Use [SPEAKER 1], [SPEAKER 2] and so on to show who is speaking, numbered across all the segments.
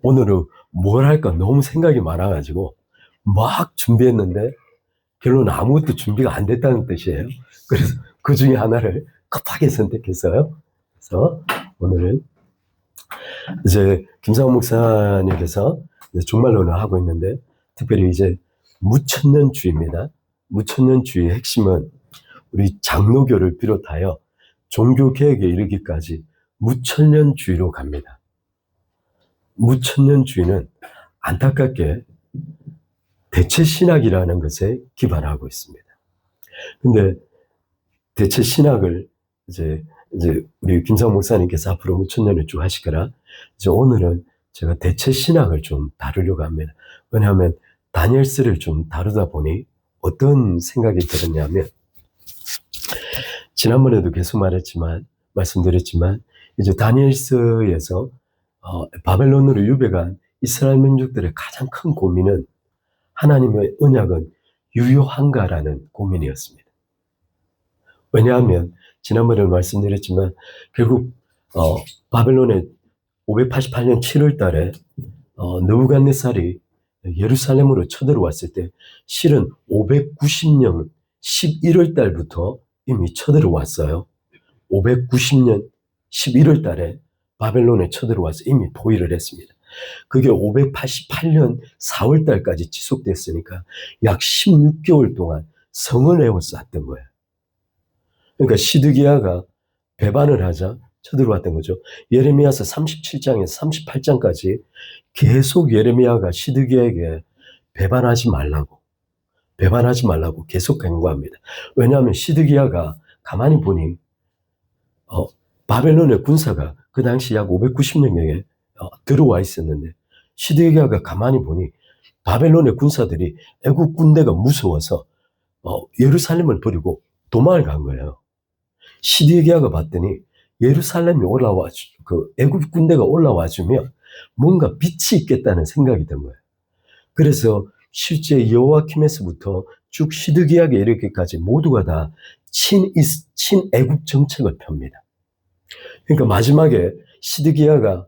[SPEAKER 1] 오늘은 뭘 할까 너무 생각이 많아가지고 막 준비했는데 결론 아무것도 준비가 안 됐다는 뜻이에요. 그래서 그 중에 하나를 급하게 선택했어요. 그래서 오늘은 이제 김상훈 목사님께서 이제 종말론을 하고 있는데, 특별히 이제 무천년주의입니다. 무천년주의의 핵심은 우리 장로교를 비롯하여 종교개혁에 이르기까지 무천년주의로 갑니다. 무천년주의는 안타깝게 대체신학이라는 것에 기반하고 있습니다. 근데 대체신학을 이제 우리 김상훈 목사님께서 앞으로 무천년을 쭉 하실 거라, 이제 오늘은 제가 대체신학을 좀 다루려고 합니다. 왜냐하면 다니엘서를 좀 다루다 보니 어떤 생각이 들었냐면, 지난번에도 계속 말씀드렸지만, 이제 다니엘서에서 바벨론으로 유배간 이스라엘 민족들의 가장 큰 고민은 하나님의 언약은 유효한가라는 고민이었습니다. 왜냐하면 지난번에 말씀드렸지만 결국 바벨론의 588년 7월 달에 느부갓네살이 예루살렘으로 쳐들어왔을 때 실은 590년 11월 달부터 이미 쳐들어왔어요. 590년 11월 달에 바벨론에 쳐들어와서 이미 포위를 했습니다. 그게 588년 4월 달까지 지속됐으니까 약 16개월 동안 성을 에워쌌던 거예요. 그러니까 시드기야가 배반을 하자 쳐들어왔던 거죠. 예레미야서 37장에서 38장까지 계속 예레미야가 시드기야에게 배반하지 말라고 계속 경고합니다. 왜냐하면 시드기야가 가만히 보니 바벨론의 군사가 그 당시 약 590명에 들어와 있었는데, 시드기야가 가만히 보니 바벨론의 군사들이 애국 군대가 무서워서 예루살렘을 버리고 도망을 간 거예요. 시드기야가 봤더니 예루살렘이 애국 군대가 올라와 주면 뭔가 빛이 있겠다는 생각이 든 거예요. 그래서 실제 여호와킴에서부터 쭉 시드기야에 이르기까지 모두가 다 친애국 정책을 펴니다. 그러니까 마지막에 시드기야가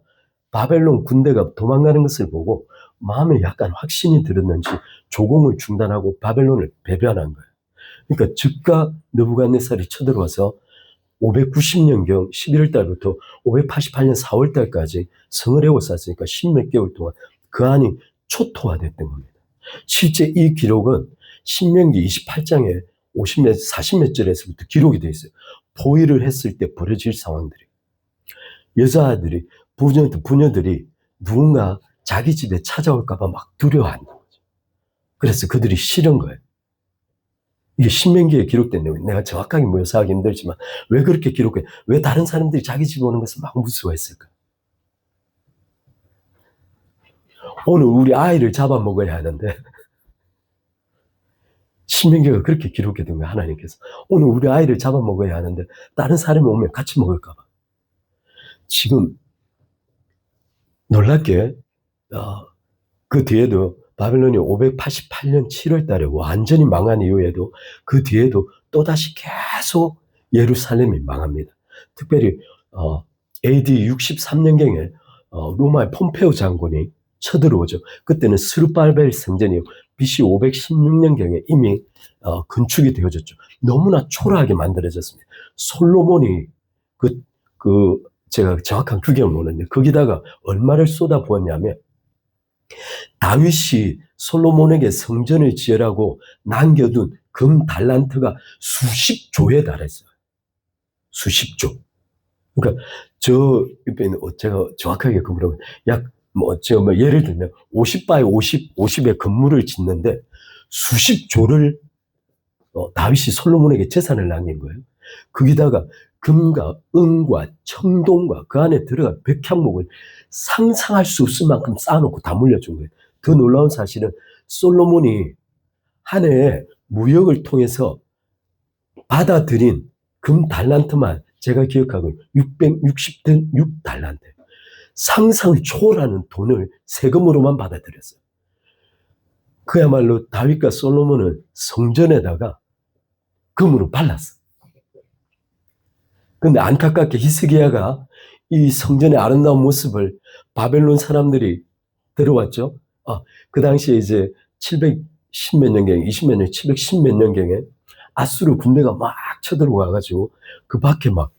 [SPEAKER 1] 바벨론 군대가 도망가는 것을 보고 마음에 약간 확신이 들었는지 조공을 중단하고 바벨론을 배반한 거예요. 그러니까 즉각 느부갓네살이 쳐들어와서 590년경 11월 달부터 588년 4월 달까지 성을 에워쌌으니까 10몇 개월 동안 그 안이 초토화됐던 겁니다. 실제 이 기록은 신명기 28장에 40몇 절에서부터 기록이 되어 있어요. 포위를 했을 때 벌어질 상황들이. 여자들이, 부녀들이 누군가 자기 집에 찾아올까봐 막 두려워하는 거죠. 그래서 그들이 싫은 거예요. 이게 신명기에 기록된 내용, 내가 정확하게 묘사하기 힘들지만 왜 그렇게 기록해? 왜 다른 사람들이 자기 집에 오는 것을 막 무서워했을까? 오늘 우리 아이를 잡아먹어야 하는데 신명기가 그렇게 기록해둔 거예요. 하나님께서 오늘 우리 아이를 잡아먹어야 하는데 다른 사람이 오면 같이 먹을까 봐. 지금 놀랍게 그 뒤에도 바벨론이 588년 7월 달에 완전히 망한 이후에도 그 뒤에도 또다시 계속 예루살렘이 망합니다. 특별히 AD 63년경에 로마의 폼페오 장군이 쳐들어오죠. 그때는 스룹바벨 성전이 BC 516년경에 이미 건축이 되어졌죠. 너무나 초라하게 만들어졌습니다. 솔로몬이 제가 정확한 규격을 모르는데 거기다가 얼마를 쏟아부었냐면, 다윗이 솔로몬에게 성전을 지으라고 남겨둔 금 달란트가 수십조에 달했어요. 수십조. 그러니까 제가 정확하게 그물어보면 예를 들면 50x50, 50의 건물을 짓는데 수십조를 다윗이 솔로몬에게 재산을 남긴 거예요. 거기다가 금과 은과 청동과 그 안에 들어간 백향목을 상상할 수 없을 만큼 쌓아놓고 다 물려준 거예요. 더 놀라운 사실은 솔로몬이 한 해에 무역을 통해서 받아들인 금 달란트만 제가 기억하고 6달란트. 상상을 초월하는 돈을 세금으로만 받아들였어요. 그야말로 다윗과 솔로몬은 성전에다가 금으로 발랐어. 근데 안타깝게 히스기야가 이 성전의 아름다운 모습을 바벨론 사람들이 들어왔죠. 그 당시에 이제 710 몇 년경에, 20 몇 년, 710 몇 년경에 아수르 군대가 막 쳐들어와가지고 그 밖에 막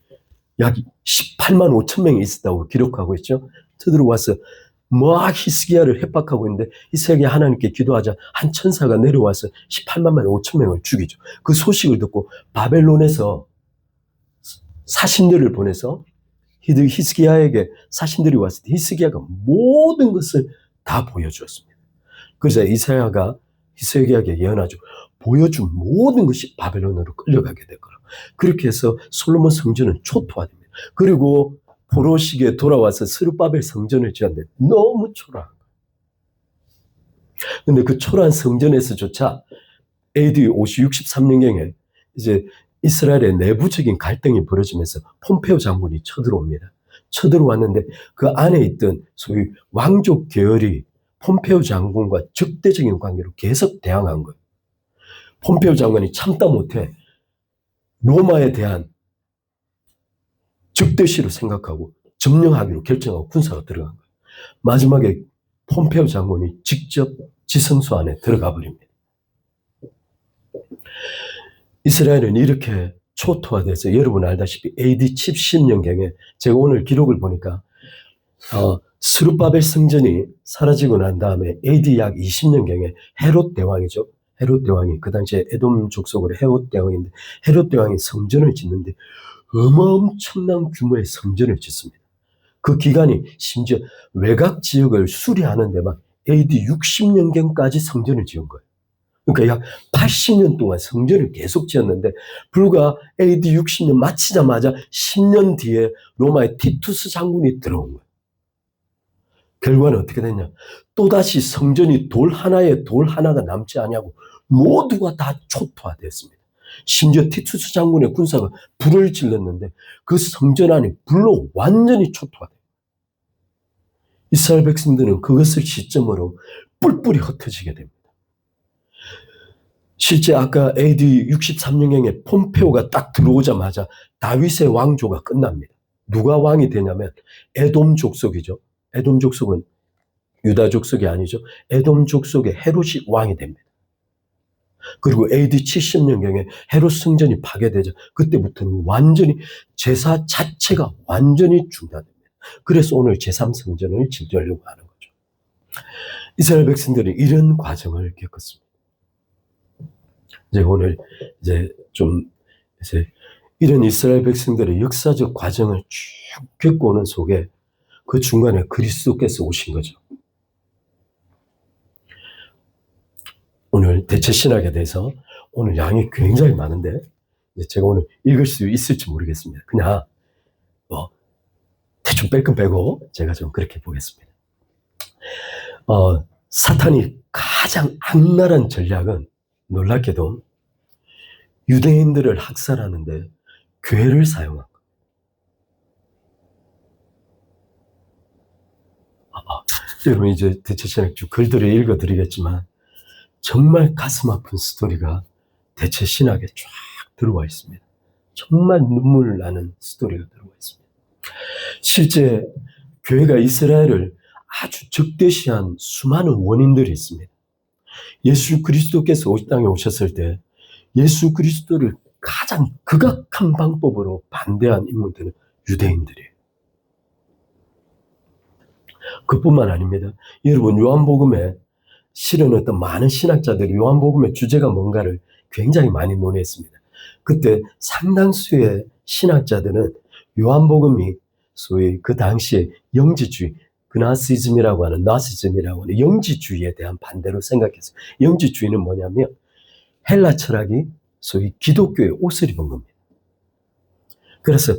[SPEAKER 1] 약 18만 5천 명이 있었다고 기록하고 있죠. 쳐들어와서 막 히스기야를 협박하고 있는데 히스기야 하나님께 기도하자 한 천사가 내려와서 18만 5천 명을 죽이죠. 그 소식을 듣고 바벨론에서 사신들을 보내서 히스기야에게 사신들이 왔을 때 히스기야가 모든 것을 다 보여주었습니다. 그래서 이사야가 히스기야에게 예언하죠. 보여준 모든 것이 바벨론으로 끌려가게 될 거라. 그렇게 해서 솔로몬 성전은 초토화됩니다. 그리고 포로시기에 돌아와서 스룹바벨 성전을 지었는데 너무 초라한 거예요. 근데 그 초라한 성전에서조차 AD 63년경에 이제 이스라엘의 내부적인 갈등이 벌어지면서 폼페오 장군이 쳐들어옵니다. 쳐들어왔는데 그 안에 있던 소위 왕족 계열이 폼페오 장군과 적대적인 관계로 계속 대항한 거예요. 폼페오 장관이 참다 못해 로마에 대한 적대시로 생각하고 점령하기로 결정하고 군사가 들어간 거예요. 마지막에 폼페오 장군이 직접 지성소 안에 들어가 버립니다. 이스라엘은 이렇게 초토화돼서 여러분 알다시피 AD 70년경에 제가 오늘 기록을 보니까 스룹바벨 성전이 사라지고 난 다음에 AD 약 20년경에 헤롯 대왕이죠. 헤롯 대왕이 그 당시에 에돔 족속으로 헤롯 대왕인데 헤롯 대왕이 성전을 짓는데 엄청난 규모의 성전을 짓습니다. 그 기간이 심지어 외곽 지역을 수리하는 데만 AD 60년경까지 성전을 지은 거예요. 그러니까 약 80년 동안 성전을 계속 지었는데 불과 AD 60년 마치자마자 10년 뒤에 로마의 티투스 장군이 들어온 거예요. 결과는 어떻게 됐냐? 또다시 성전이 돌 하나가 남지 않냐고 모두가 다 초토화됐습니다. 심지어 티투스 장군의 군사가 불을 질렀는데 그 성전 안이 불로 완전히 초토화돼요. 이스라엘 백성들은 그것을 시점으로 뿔뿔이 흩어지게 됩니다. 실제 아까 AD 63년경에 폼페오가 딱 들어오자마자 다윗의 왕조가 끝납니다. 누가 왕이 되냐면 에돔 족속이죠. 에돔 족속은 유다 족속이 아니죠. 에돔 족속의 헤롯이 왕이 됩니다. 그리고 AD 70년경에 헤롯 성전이 파괴되죠. 그때부터는 완전히 제사 자체가 완전히 중단됩니다. 그래서 오늘 제3성전을 지으려고 하는 거죠. 이스라엘 백성들은 이런 과정을 겪었습니다. 이제 오늘 이런 이스라엘 백성들의 역사적 과정을 쭉 겪고 오는 속에 그 중간에 그리스도께서 오신 거죠. 오늘 대체 신학에 대해서 오늘 양이 굉장히 많은데 제가 오늘 읽을 수 있을지 모르겠습니다. 그냥 대충 뺄 건 빼고 제가 좀 그렇게 보겠습니다. 사탄이 가장 악랄한 전략은 놀랍게도 유대인들을 학살하는데 교회를 사용한 거예요. 여러분 이제 대체 신학 쭉 글들을 읽어드리겠지만 정말 가슴 아픈 스토리가 대체 신학에 쫙 들어와 있습니다. 정말 눈물 나는 스토리가 들어와 있습니다. 실제 교회가 이스라엘을 아주 적대시한 수많은 원인들이 있습니다. 예수 그리스도께서 이 땅에 오셨을 때 예수 그리스도를 가장 극악한 방법으로 반대한 인물들은 유대인들이에요. 그뿐만 아닙니다. 여러분 요한복음에 실은 어떤 많은 신학자들이 요한복음의 주제가 뭔가를 굉장히 많이 논했습니다. 그때 상당수의 신학자들은 요한복음이 소위 그 당시에 영지주의, 그나시즘이라고 하는 나시즘이라고 하는 영지주의에 대한 반대로 생각했어요. 영지주의는 뭐냐면 헬라 철학이 소위 기독교의 옷을 입은 겁니다. 그래서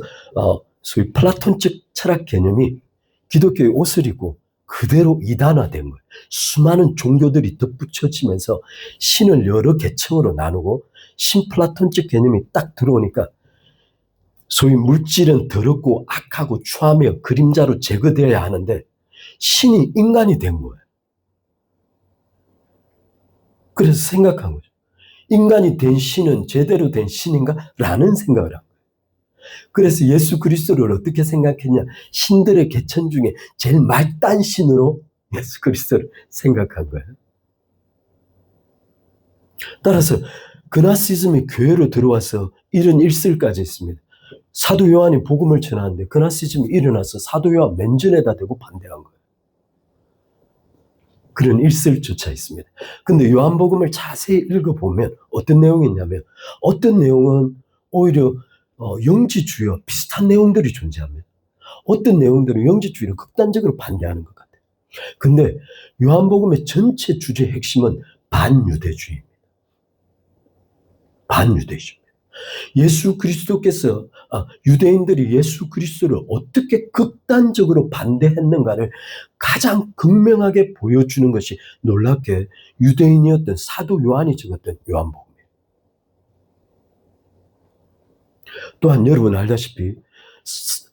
[SPEAKER 1] 소위 플라톤적 철학 개념이 기독교의 옷을 입고 그대로 이단화된 거예요. 수많은 종교들이 덧붙여지면서 신을 여러 계층으로 나누고 신플라톤적 개념이 딱 들어오니까 소위 물질은 더럽고 악하고 추하며 그림자로 제거되어야 하는데 신이 인간이 된 거예요. 그래서 생각한 거죠. 인간이 된 신은 제대로 된 신인가? 라는 생각을 한 거예요. 그래서 예수 그리스도를 어떻게 생각했냐? 신들의 계천 중에 제일 말단 신으로 예수 그리스도를 생각한 거예요. 따라서 그나시즘이 교회로 들어와서 이런 일설까지 있습니다. 사도 요한이 복음을 전하는데 그나시즘이 일어나서 사도 요한 맨전에다 대고 반대한 거예요. 그런 일설조차 있습니다. 근데 요한복음을 자세히 읽어보면 어떤 내용이 있냐면 어떤 내용은 오히려 영지주의와 비슷한 내용들이 존재합니다. 어떤 내용들은 영지주의를 극단적으로 반대하는 것 같아요. 근데 요한복음의 전체 주제의 핵심은 반유대주의입니다. 반유대주의입니다. 예수 그리스도께서 유대인들이 예수 그리스도를 어떻게 극단적으로 반대했는가를 가장 극명하게 보여주는 것이 놀랍게 유대인이었던 사도 요한이 적었던 요한복음이에요. 또한 여러분 알다시피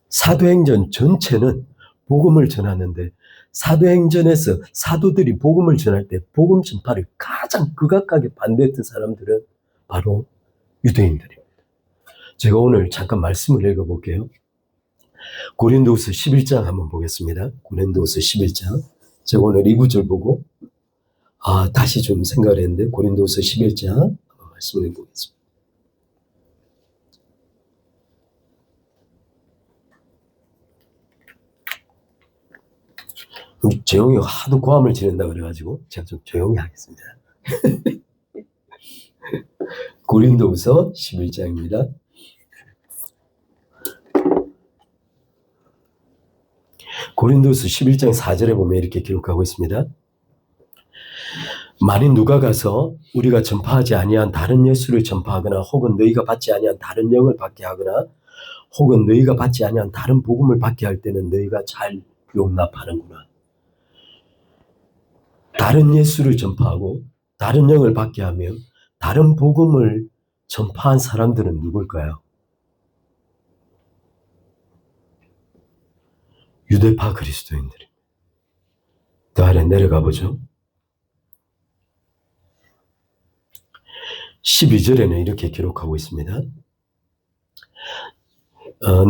[SPEAKER 1] 사도행전 전체는 복음을 전하는데 사도행전에서 사도들이 복음을 전할 때 복음 전파를 가장 극악하게 반대했던 사람들은 바로 유대인들입니다. 제가 오늘 잠깐 말씀을 읽어볼게요. 고린도후서 11장 한번 보겠습니다. 고린도후서 11장. 제가 오늘 이 구절 보고 다시 좀 생각을 했는데 고린도후서 11장 한번 말씀을 읽어보겠습니다. 재용이가 하도 고함을 지른다 그래가지고 제가 좀 조용히 하겠습니다. 고린도후서 11장입니다. 고린도후서 11장 4절에 보면 이렇게 기록하고 있습니다. 만일 누가 가서 우리가 전파하지 아니한 다른 예수를 전파하거나 혹은 너희가 받지 아니한 다른 영을 받게 하거나 혹은 너희가 받지 아니한 다른 복음을 받게 할 때는 너희가 잘 용납하는구나. 다른 예수를 전파하고 다른 영을 받게 하며 다른 복음을 전파한 사람들은 누굴까요? 유대파 그리스도인들입니다. 더 아래 내려가 보죠. 12절에는 이렇게 기록하고 있습니다.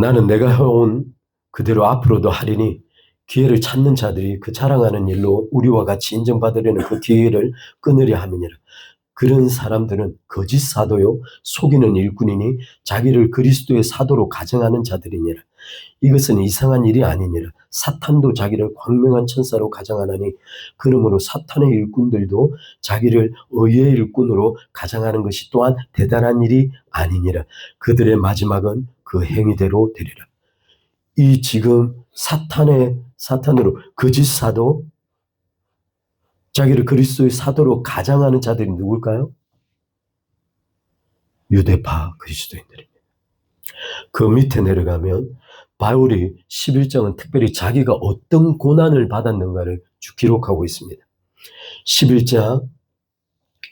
[SPEAKER 1] 나는 내가 해온 그대로 앞으로도 하리니 기회를 찾는 자들이 그 자랑하는 일로 우리와 같이 인정받으려는 그 기회를 끊으려 함이니라. 그런 사람들은 거짓 사도요 속이는 일꾼이니 자기를 그리스도의 사도로 가정하는 자들이니라. 이것은 이상한 일이 아니니라. 사탄도 자기를 광명한 천사로 가정하나니 그러므로 사탄의 일꾼들도 자기를 의의 일꾼으로 가정하는 것이 또한 대단한 일이 아니니라. 그들의 마지막은 그 행위대로 되리라. 이 지금 사탄으로 거짓 사도, 자기를 그리스도의 사도로 가장하는 자들이 누굴까요? 유대파 그리스도인들입니다. 그 밑에 내려가면 바울이 11장은 특별히 자기가 어떤 고난을 받았는가를 쭉 기록하고 있습니다. 11장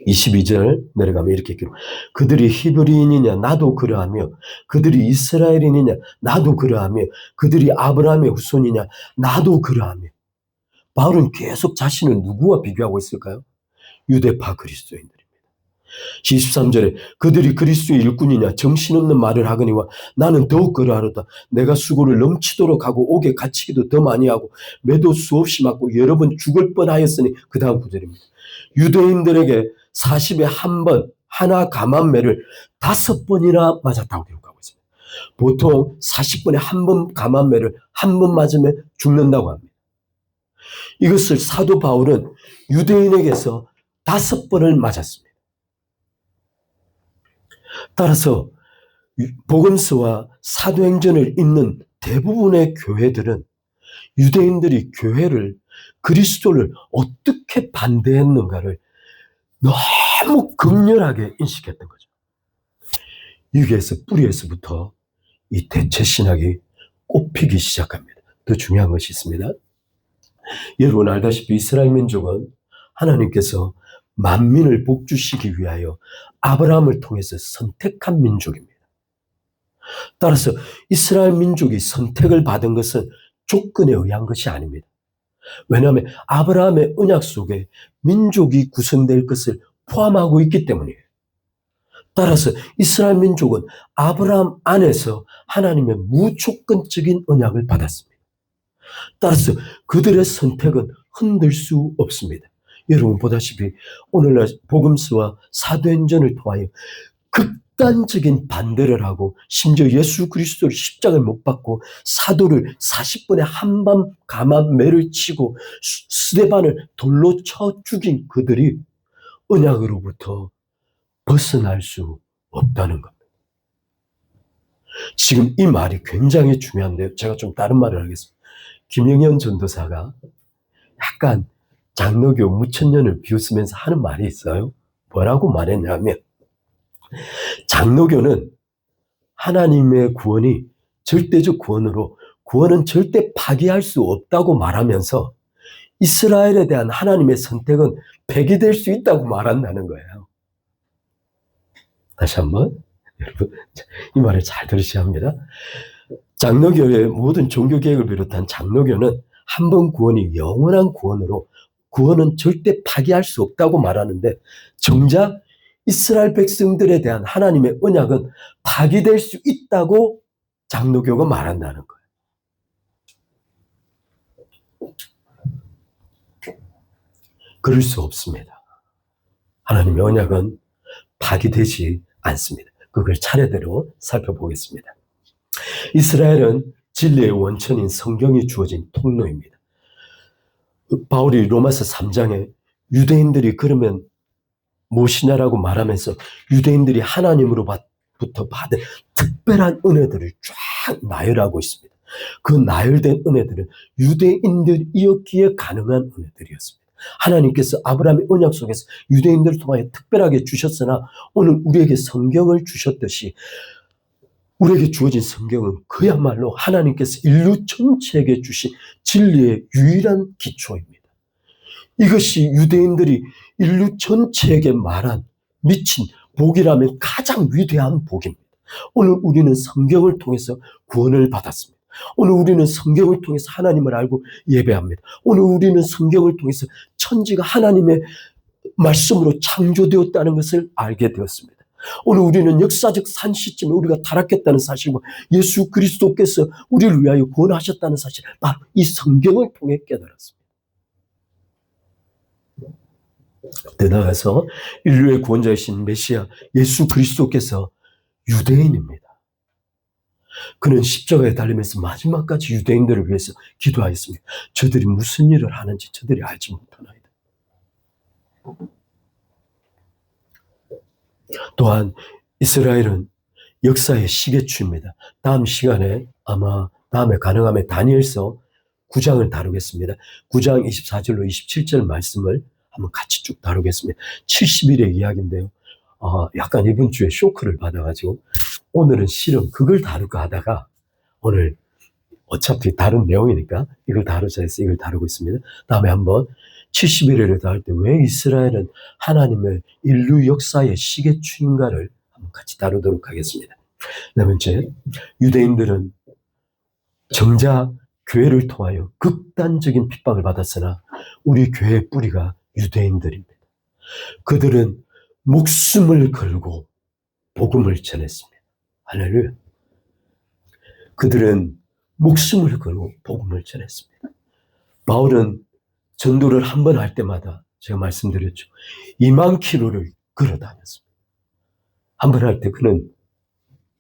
[SPEAKER 1] 22절 내려가면 이렇게 기록. 그들이 히브리인이냐 나도 그러하며 그들이 이스라엘인이냐 나도 그러하며 그들이 아브라함의 후손이냐 나도 그러하며. 바울은 계속 자신을 누구와 비교하고 있을까요? 유대파 그리스도인들입니다. 23절에 그들이 그리스도의 일꾼이냐 정신없는 말을 하거니와 나는 더욱 그러하로다. 내가 수고를 넘치도록 하고 옥에 갇히기도 더 많이 하고 매도 수없이 맞고 여러 번 죽을 뻔하였으니 그 다음 구절입니다. 유대인들에게 40에 한 번 하나 감한매를 5번이나 맞았다고 기록하고 있습니다. 보통 40번에 한 번 감한매를 한 번 맞으면 죽는다고 합니다. 이것을 사도 바울은 유대인에게서 5번을 맞았습니다. 따라서 복음서와 사도행전을 읽는 대부분의 교회들은 유대인들이 교회를 그리스도를 어떻게 반대했는가를 너무 극렬하게 인식했던 거죠. 여기에서 뿌리에서부터 이 대체신학이 꽃피기 시작합니다. 더 중요한 것이 있습니다. 여러분 알다시피 이스라엘 민족은 하나님께서 만민을 복주시기 위하여 아브라함을 통해서 선택한 민족입니다. 따라서 이스라엘 민족이 선택을 받은 것은 조건에 의한 것이 아닙니다. 왜냐하면 아브라함의 언약 속에 민족이 구성될 것을 포함하고 있기 때문이에요. 따라서 이스라엘 민족은 아브라함 안에서 하나님의 무조건적인 언약을 받았습니다. 따라서 그들의 선택은 흔들 수 없습니다. 여러분 보다시피 오늘날 복음서와 사도행전을 통하여 극단적인 반대를 하고 심지어 예수 그리스도를 십자가에 못 박고 사도를 40번에 한밤 가마매를 치고 스데반을 돌로 쳐 죽인 그들이 언약으로부터 벗어날 수 없다는 겁니다. 지금 이 말이 굉장히 중요한데요. 제가 좀 다른 말을 하겠습니다. 김영현 전도사가 약간 장로교 무천년을 비웃으면서 하는 말이 있어요. 뭐라고 말했냐면 장로교는 하나님의 구원이 절대적 구원으로 구원은 절대 파기할 수 없다고 말하면서 이스라엘에 대한 하나님의 선택은 폐기될 수 있다고 말한다는 거예요. 다시 한번 여러분 이 말을 잘 들으셔야 합니다. 장로교의 모든 종교개혁을 비롯한 장로교는 한 번 구원이 영원한 구원으로 구원은 절대 파기할 수 없다고 말하는데 정작 이스라엘 백성들에 대한 하나님의 언약은 파기될 수 있다고 장로교가 말한다는 거예요. 그럴 수 없습니다. 하나님의 언약은 파기되지 않습니다. 그걸 차례대로 살펴보겠습니다. 이스라엘은 진리의 원천인 성경이 주어진 통로입니다. 바울이 로마서 3장에 유대인들이 그러면 무엇이냐라고 말하면서 유대인들이 하나님으로부터 받은 특별한 은혜들을 쫙 나열하고 있습니다. 그 나열된 은혜들은 유대인들이었기에 가능한 은혜들이었습니다. 하나님께서 아브라함의 언약 속에서 유대인들을 통하여 특별하게 주셨으나 오늘 우리에게 성경을 주셨듯이 우리에게 주어진 성경은 그야말로 하나님께서 인류 전체에게 주신 진리의 유일한 기초입니다. 이것이 유대인들이 인류 전체에게 말한 미친 복이라면 가장 위대한 복입니다. 오늘 우리는 성경을 통해서 구원을 받았습니다. 오늘 우리는 성경을 통해서 하나님을 알고 예배합니다. 오늘 우리는 성경을 통해서 천지가 하나님의 말씀으로 창조되었다는 것을 알게 되었습니다. 오늘 우리는 역사적 산시점에 우리가 타락했다는 사실과 예수 그리스도께서 우리를 위하여 구원하셨다는 사실, 바로 이 성경을 통해 깨달았습니다. 더 나아가서 인류의 구원자이신 메시아 예수 그리스도께서 유대인입니다. 그는 십자가에 달리면서 마지막까지 유대인들을 위해서 기도하였습니다. 저들이 무슨 일을 하는지 저들이 알지 못하나이다. 또한 이스라엘은 역사의 시계추입니다. 다음 시간에 아마 다음에 가능하면 다니엘서 9장을 다루겠습니다. 9장 24절로 27절 말씀을 한번 같이 쭉 다루겠습니다. 70일의 이야기인데요. 약간 이번 주에 쇼크를 받아가지고 오늘은 실은 그걸 다룰까 하다가 오늘 어차피 다른 내용이니까 이걸 다루자 해서 이걸 다루고 있습니다. 다음에 한번 70일을 다룰 때 왜 이스라엘은 하나님의 인류 역사의 시계추인가를 한번 같이 다루도록 하겠습니다. 네 번째, 유대인들은 정작 교회를 통하여 극단적인 핍박을 받았으나 우리 교회의 뿌리가 유대인들입니다. 그들은 목숨을 걸고 복음을 전했습니다. 할렐루야. 그들은 목숨을 걸고 복음을 전했습니다. 바울은 전도를 한 번 할 때마다 제가 말씀드렸죠. 2만 킬로를 걸어 다녔습니다. 한 번 할 때 그는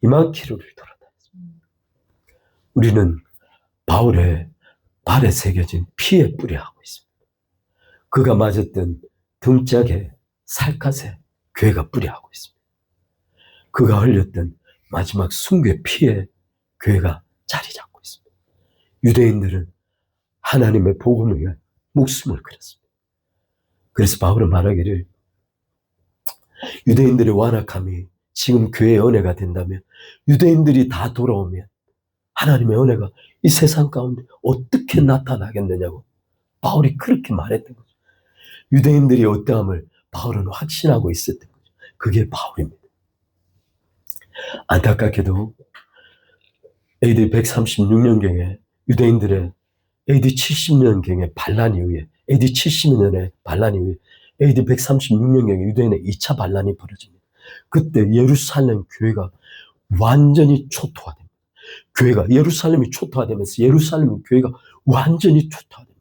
[SPEAKER 1] 2만 킬로를 돌아 다녔습니다. 우리는 바울의 발에 새겨진 피에 뿌리하고 있습니다. 그가 맞았던 등짝에 살갗에 교회가 뿌리하고 있습니다. 그가 흘렸던 마지막 순교의 피에 교회가 자리 잡고 있습니다. 유대인들은 하나님의 복음을 위해 목숨을 걸었습니다. 그래서 바울은 말하기를 유대인들의 완악함이 지금 교회의 은혜가 된다면 유대인들이 다 돌아오면 하나님의 은혜가 이 세상 가운데 어떻게 나타나겠느냐고 바울이 그렇게 말했던 거죠. 유대인들이 어떠함을 바울은 확신하고 있었던 거죠. 그게 바울입니다. 안타깝게도 AD 136년경에 유대인들의 AD 70년경의 반란 이후에 AD 70년의 반란 이후에 AD 136년경에 유대인의 2차 반란이 벌어집니다. 그때 예루살렘 교회가 완전히 초토화됩니다. 교회가 예루살렘이 초토화되면서 예루살렘 교회가 완전히 초토화됩니다.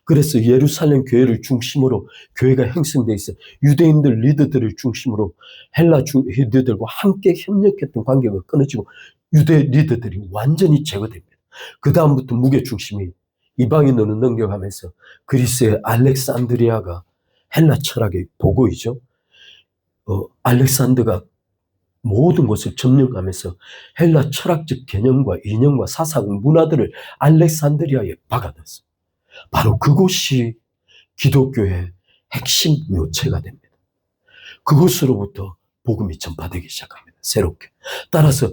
[SPEAKER 1] 그래서 예루살렘 교회를 중심으로 교회가 형성돼 있어 유대인들 리더들을 중심으로 헬라 리더들과 함께 협력했던 관계가 끊어지고 유대 리더들이 완전히 제거됩니다. 그 다음부터 무게 중심이 이방인으로 넘겨가면서 그리스의 알렉산드리아가 헬라 철학의 도구이죠. 알렉산더가 모든 것을 점령하면서 헬라 철학적 개념과 이념과 사상, 문화들을 알렉산드리아에 박아놨어요. 바로 그곳이 기독교의 핵심 요체가 됩니다. 그곳으로부터 복음이 전파되기 시작합니다. 새롭게. 따라서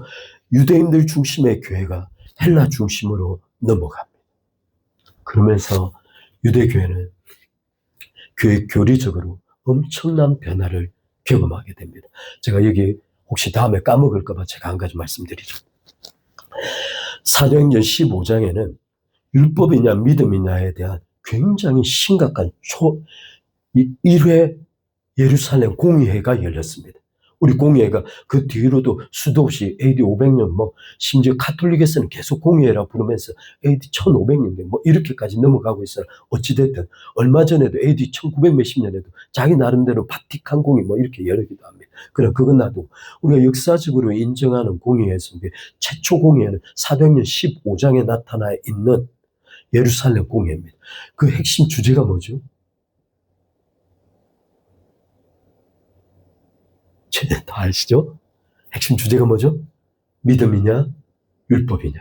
[SPEAKER 1] 유대인들 중심의 교회가 헬라 중심으로 넘어갑니다. 그러면서 유대교회는 교회 교리적으로 엄청난 변화를 경험하게 됩니다. 제가 여기 혹시 다음에 까먹을까 봐 제가 한 가지 말씀드리죠. 사도행전 15장에는 율법이냐 믿음이냐에 대한 굉장히 심각한 1회 예루살렘 공의회가 열렸습니다. 우리 공의회가 그 뒤로도 수도 없이 AD 500년 심지어 카톨릭에서는 계속 공의회라고 부르면서 AD 1500년 이렇게까지 넘어가고 있어요. 어찌됐든 얼마 전에도 AD 1900 몇십 년에도 자기 나름대로 바티칸 공의 이렇게 열기도 합니다. 그럼 그건 나도 우리가 역사적으로 인정하는 공의회 속에 최초 공의회는 사도행전 15장에 나타나 있는 예루살렘 공의회입니다. 그 핵심 주제가 뭐죠? 다 아시죠? 핵심 주제가 뭐죠? 믿음이냐, 율법이냐.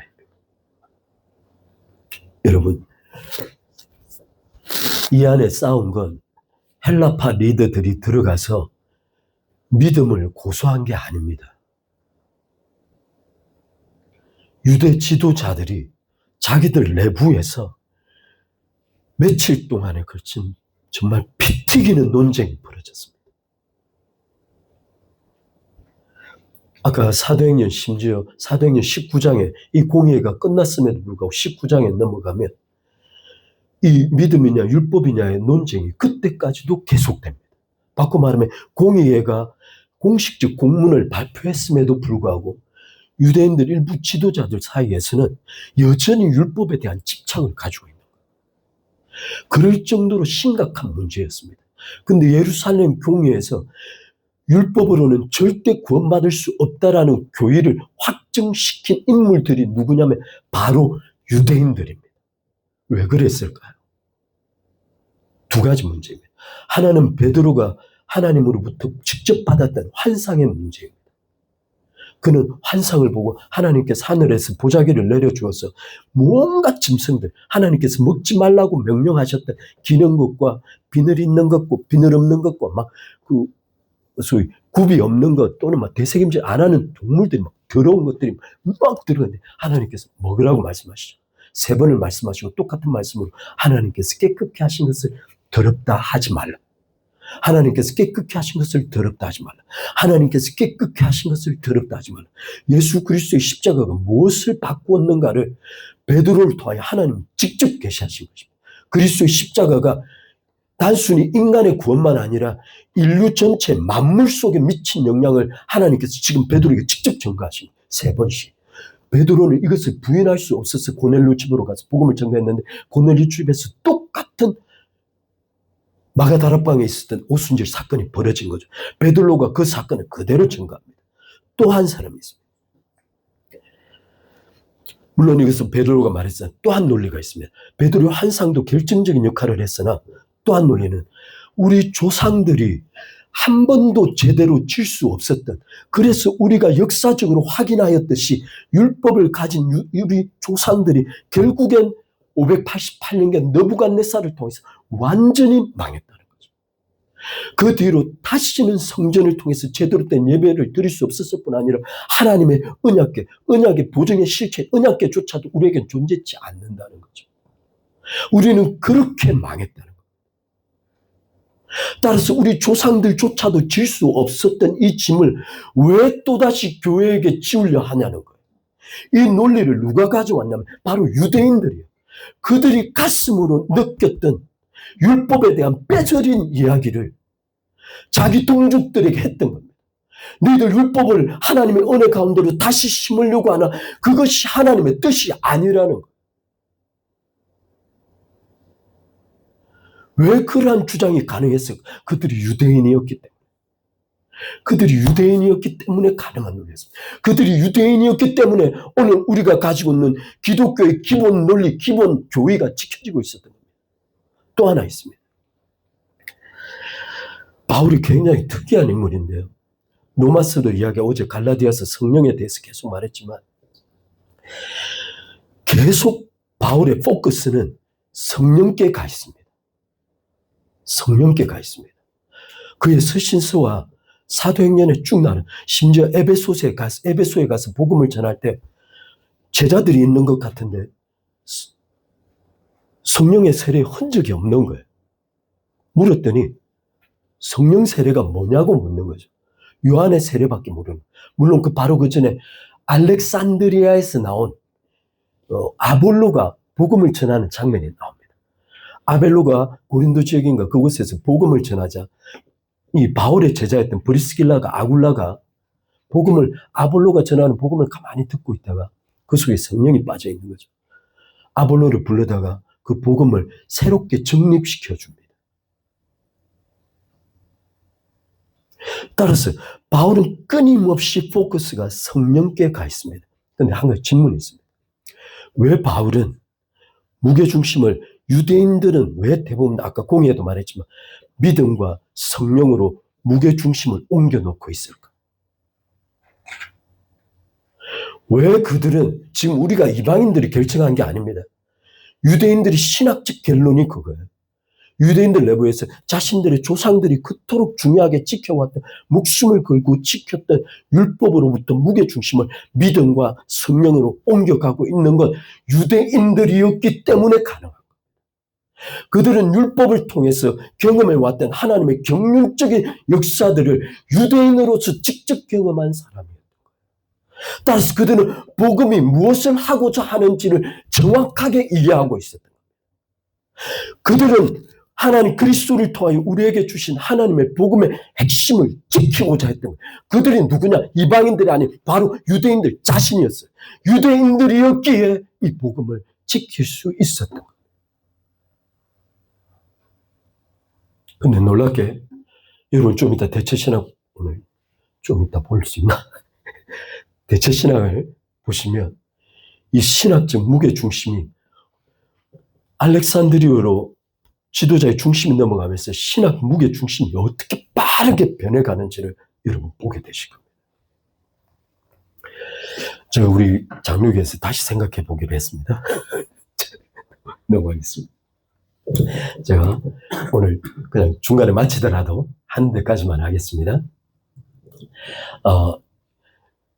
[SPEAKER 1] 여러분, 이 안에 싸운 건 헬라파 리더들이 들어가서 믿음을 고소한 게 아닙니다. 유대 지도자들이 자기들 내부에서 며칠 동안에 걸친 정말 피 튀기는 논쟁이 벌어졌습니다. 아까 사도행전 심지어 사도행전 19장에 이 공의회가 끝났음에도 불구하고 19장에 넘어가면 이 믿음이냐 율법이냐의 논쟁이 그때까지도 계속됩니다. 바꿔 말하면 공의회가 공식적 공문을 발표했음에도 불구하고 유대인들 일부 지도자들 사이에서는 여전히 율법에 대한 집착을 가지고 있는 거예요. 그럴 정도로 심각한 문제였습니다. 그런데 예루살렘 공의회에서 율법으로는 절대 구원받을 수 없다라는 교리를 확증시킨 인물들이 누구냐면 바로 유대인들입니다. 왜 그랬을까요? 두 가지 문제입니다. 하나는 베드로가 하나님으로부터 직접 받았던 환상의 문제입니다. 그는 환상을 보고 하나님께서 하늘에서 보자기를 내려주어서 무언가 짐승들, 하나님께서 먹지 말라고 명령하셨던 기는 것과 비늘 있는 것과 비늘 없는 것과 소위 굽이 없는 것 또는 되새김질 안 하는 동물들이 더러운 것들이 막 들어가는데 하나님께서 먹으라고 말씀하시죠. 3번을 말씀하시고 똑같은 말씀으로 하나님께서 깨끗게 하신 것을 더럽다 하지 말라. 하나님께서 깨끗게 하신 것을 더럽다 하지 말라. 하나님께서 깨끗게 하신 것을 더럽다 하지 말라. 예수 그리스도의 십자가가 무엇을 바꾸었는가를 베드로를 통하여 하나님 직접 계시하신 것입니다. 그리스도의 십자가가 단순히 인간의 구원만 아니라 인류 전체 만물 속에 미친 영향을 하나님께서 지금 베드로에게 직접 전가하신 3번씩. 베드로는 이것을 부인할 수 없어서 고넬료 집으로 가서 복음을 전가했는데 고넬료 집에서 똑같은 마가다락방에 있었던 오순절 사건이 벌어진 거죠. 베드로가 그 사건을 그대로 전가합니다. 또 한 사람이 있습니다. 물론 이것은 베드로가 말했잖아요. 또 한 논리가 있습니다. 베드로 환상도 결정적인 역할을 했으나 또 한 논리는 우리 조상들이 한 번도 제대로 질 수 없었던, 그래서 우리가 역사적으로 확인하였듯이 율법을 가진 우리 조상들이 결국엔 588년간 느부갓네살을 통해서 완전히 망했다는 거죠. 그 뒤로 다시는 성전을 통해서 제대로 된 예배를 드릴 수 없었을 뿐 아니라 하나님의 언약의 보증의 실체, 언약계조차도 우리에겐 존재치 않는다는 거죠. 우리는 그렇게 망했다는 거죠. 따라서 우리 조상들조차도 질 수 없었던 이 짐을 왜 또다시 교회에게 지우려 하냐는 거예요. 이 논리를 누가 가져왔냐면 바로 유대인들이에요. 그들이 가슴으로 느꼈던 율법에 대한 빼저린 이야기를 자기 동족들에게 했던 겁니다. 너희들 율법을 하나님의 은혜 가운데로 다시 심으려고 하나 그것이 하나님의 뜻이 아니라는 거예요. 왜 그러한 주장이 가능했을까? 그들이 유대인이었기 때문에. 그들이 유대인이었기 때문에 가능한 일이었습니다. 그들이 유대인이었기 때문에 오늘 우리가 가지고 있는 기독교의 기본 논리, 기본 교의가 지켜지고 있었던 겁니다. 또 하나 있습니다. 바울이 굉장히 특이한 인물인데요. 로마서도 이야기, 어제 갈라디아서 성령에 대해서 계속 말했지만 계속 바울의 포커스는 성령께 가 있습니다. 성령께 가 있습니다. 그의 서신서와 사도행전에 쭉 나는, 심지어 에베소에 가서 복음을 전할 때 제자들이 있는 것 같은데 성령의 세례의 흔적이 없는 거예요. 물었더니 성령 세례가 뭐냐고 묻는 거죠. 요한의 세례밖에 모르는 거예요. 물론 바로 그 전에 알렉산드리아에서 나온 아볼로가 복음을 전하는 장면이 나옵니다. 아벨로가 고린도 지역인가 그곳에서 복음을 전하자 이 바울의 제자였던 브리스길라가 아굴라가 아볼로가 전하는 복음을 가만히 듣고 있다가 그 속에 성령이 빠져 있는 거죠. 아볼로를 불러다가 그 복음을 새롭게 정립시켜 줍니다. 따라서 바울은 끊임없이 포커스가 성령께 가 있습니다. 그런데 한 가지 질문이 있습니다. 왜 바울은 무게중심을, 유대인들은 왜 대부분 아까 공의에도 말했지만 믿음과 성령으로 무게중심을 옮겨놓고 있을까? 왜 그들은, 지금 우리가 이방인들이 결정한 게 아닙니다. 유대인들이 신학적 결론이 그거예요. 유대인들 내부에서 자신들의 조상들이 그토록 중요하게 지켜왔던, 목숨을 걸고 지켰던 율법으로부터 무게중심을 믿음과 성령으로 옮겨가고 있는 건 유대인들이었기 때문에 가능한 겁니다. 그들은 율법을 통해서 경험해왔던 하나님의 경륜적인 역사들을 유대인으로서 직접 경험한 사람이었던 거예요. 따라서 그들은 복음이 무엇을 하고자 하는지를 정확하게 이해하고 있었던 거예요. 그들은 하나님 그리스도를 통하여 우리에게 주신 하나님의 복음의 핵심을 지키고자 했던 거예요. 그들이 누구냐? 이방인들이 아닌 바로 유대인들 자신이었어요. 유대인들이었기에 이 복음을 지킬 수 있었던 거예요. 근데 놀랍게 여러분 좀 이따 대체신학 오늘 좀 이따 볼 수 있나? 대체신학을 보시면 이 신학적 무게중심이 알렉산드리아로 지도자의 중심이 넘어가면서 신학 무게중심이 어떻게 빠르게 변해가는지를 여러분 보게 되실 겁니다. 제가 우리 장로교에서 다시 생각해 보기로 했습니다. 넘어가겠습니다. 제가 오늘 그냥 중간에 마치더라도 한 대까지만 하겠습니다.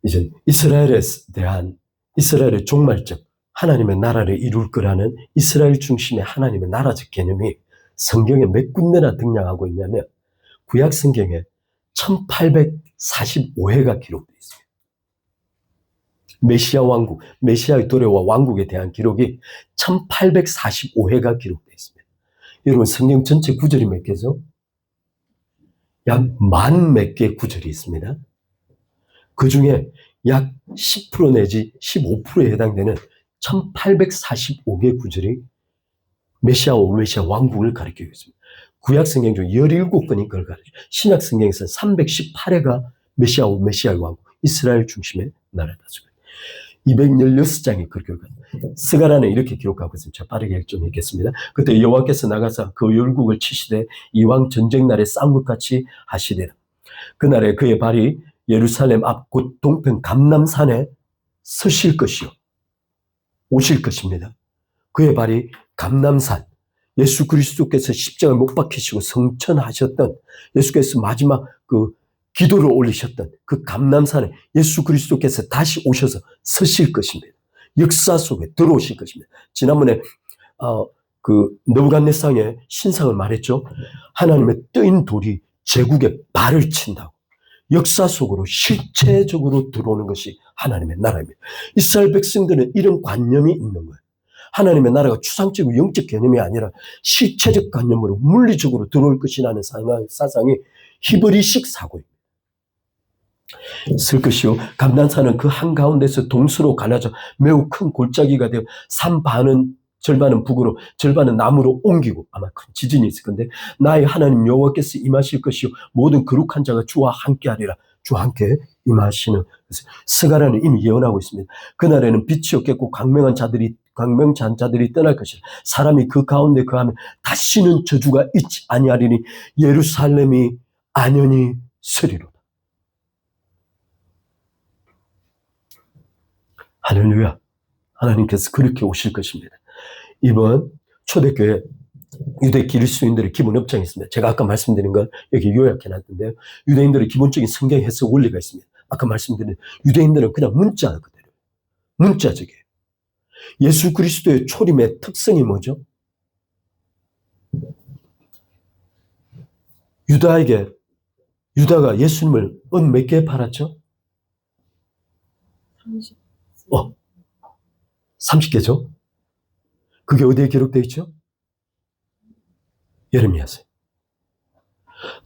[SPEAKER 1] 이제 이스라엘에 대한 이스라엘의 종말적 하나님의 나라를 이룰 거라는 이스라엘 중심의 하나님의 나라적 개념이 성경에 몇 군데나 등장하고 있냐면 구약 성경에 1845회가 기록되어 있습니다. 메시아 왕국, 메시아의 도래와 왕국에 대한 기록이 1845회가 기록되어 있습니다. 여러분 성경 전체 구절이 몇 개죠? 약 10,000 몇 개 구절이 있습니다. 그 중에 약 10% 내지 15%에 해당되는 1845개 구절이 메시아와 메시아 왕국을 가리키고 있습니다. 구약 성경 중 17건이 그걸 가리켜요. 신약 성경에서는 318회가 메시아와 메시아의 왕국, 이스라엘 중심의 나라다. 216장이 그렇게 기록합니다. 스가랴는 이렇게 기록하고 있습니다. 제가 빠르게 좀 읽겠습니다. 그때 여호와께서 나가사 그 열국을 치시되 이왕 전쟁 날에 싸운 것 같이 하시리라. 그날에 그의 발이 예루살렘 앞 곧 동편 감람산에 서실 것이요. 오실 것입니다. 그의 발이 감람산, 예수 그리스도께서 십자가에 못 박히시고 성천하셨던, 예수께서 마지막 그 기도를 올리셨던 그 감람산에 예수 그리스도께서 다시 오셔서 서실 것입니다. 역사 속에 들어오실 것입니다. 지난번에 그 느부갓네살의 신상을 말했죠. 하나님의 뜨인 돌이 제국에 발을 친다고. 역사 속으로 실체적으로 들어오는 것이 하나님의 나라입니다. 이스라엘 백성들은 이런 관념이 있는 거예요. 하나님의 나라가 추상적이고 영적 개념이 아니라 실체적 관념으로 물리적으로 들어올 것이라는 사상이 히브리식 사고입니다. 쓸 것이요 감난산은 그 한가운데서 동수로 갈라져 매우 큰 골짜기가 되어 산 반은 절반은 북으로 절반은 남으로 옮기고 아마 큰 지진이 있을 건데 나의 하나님 여호와께서 임하실 것이요 모든 거룩한 자가 주와 함께하리라. 주와 함께 임하시는 스가랴는 이미 예언하고 있습니다. 그날에는 빛이 없겠고 광명찬 자들이 떠날 것이라. 사람이 그 가운데 거하면 다시는 저주가 있지 아니하리니 예루살렘이 안연히 서리로다. 할렐루야. 하나님께서 그렇게 오실 것입니다. 이번 초대교회 유대 그리스도인들의 기본 업장이 있습니다. 제가 아까 말씀드린 건 여기 요약해놨는데요. 유대인들의 기본적인 성경 해석 원리가 있습니다. 아까 말씀드린 유대인들은 그냥 문자 그대로 문자적이에요. 예수 그리스도의 초림의 특성이 뭐죠? 유다가 예수님을 은 몇 개 팔았죠? 30개죠? 그게 어디에 기록되어 있죠? 예레미야서에.